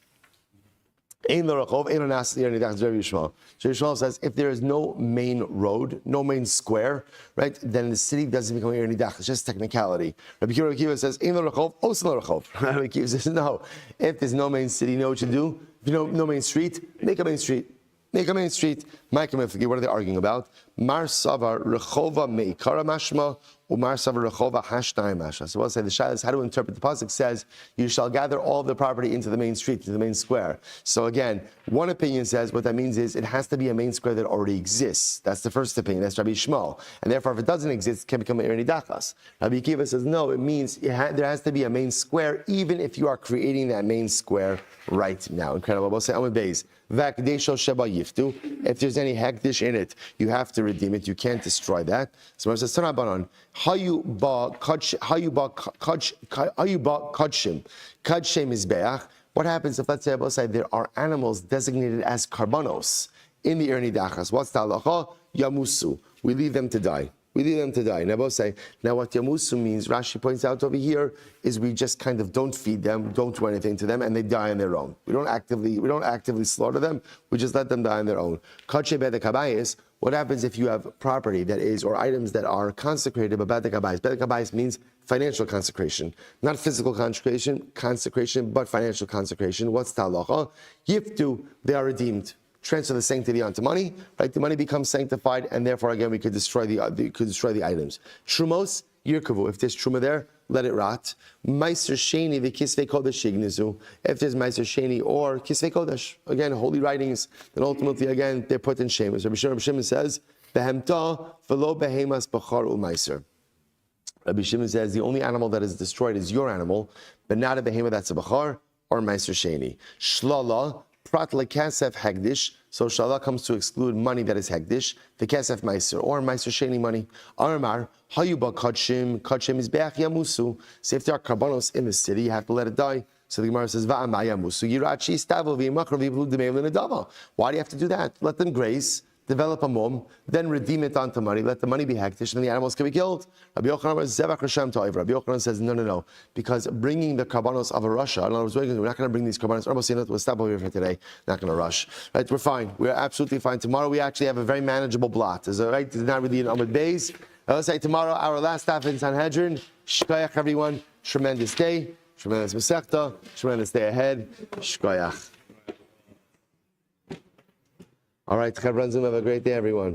Rabbi Shmuel says, if there is no main road, no main square, right, then the city doesn't become Ir Nidach. It's just technicality. Rabbi Kiva says, Rabbi Kiva says, no. If there's no main city, you know what you do? If you know no main street, make a main street. What are they arguing about? Mar savar rechova meikara mashma, umar savar rechova hashnai mashma. So we'll say the shayla is how to interpret the pasuk says you shall gather all of the property into the main street, into the main square. So again, one opinion says what that means is it has to be a main square that already exists. That's the first opinion. That's Rabbi Shmuel, and therefore if it doesn't exist, it can become an Ir Nidachas. Rabbi Kiva says no. It means there has to be a main square, even if you are creating that main square right now. Incredible. We'll say Amud Beis. If there's any hektish in it, you have to redeem it. You can't destroy that. So it says, how you bought kadshim mizbeach. What happens if, let's say, there are animals designated as karbanos in the Ir Nidachas? What's the halacha? Yamusu. We leave them to die. Now what Yamusu means, Rashi points out over here, is we just kind of don't feed them, don't do anything to them, and they die on their own. We don't actively slaughter them, we just let them die on their own. Kache bedek habayis, what happens if you have property that is, or items that are consecrated, but bedek habayis? Bedek habayis means financial consecration. Not physical consecration, but financial consecration. What's the halacha? Yiftu, they are redeemed. Transfer the sanctity onto money, right? The money becomes sanctified, and therefore, again, we could destroy the items. Trumos, yirkavu. If there's truma there, let it rot. Meiser sheni v'kisvei kodesh yignizu. If there's meiser sheni or kisvei kodesh, again, holy writings, then ultimately, again, they're put in shame. As Rabbi Shimon says, behemta v'lo behemas b'char u'meiser. Rabbi Shimon says the only animal that is destroyed is your animal, but not a behema that's a b'char or meiser sheni. Shlala. Prat lekasef hegdish, so shala comes to exclude money that is hegdish, the kasef meiser, or meiser sheni money. Aramar, hayuba kachim is beach yamusu. So if there are karbanos in the city, you have to let it die. So the Gemara says, va'ama yamusu, yirachi stavo v'yimakra v'yiblu d'mei l'nedava. Why do you have to do that? Let them graze. develop a mum, then redeem it onto money, let the money be hektish, and then the animals can be killed. Rabbi Yochanan says, no, because bringing the karbanos of a rasha, in other words, we're not going to bring these karbanos, we'll stop over here for today, not going to rush. Right, we're fine. We're absolutely fine. Tomorrow we actually have a very manageable blot. Is that right? It's not really an Amud Beis. Let's say tomorrow, our last stop in Sanhedrin. Shkoyach, everyone. Tremendous day. Tremendous Masechta. Tremendous day ahead. Shkoyach. All right, have a great day, everyone.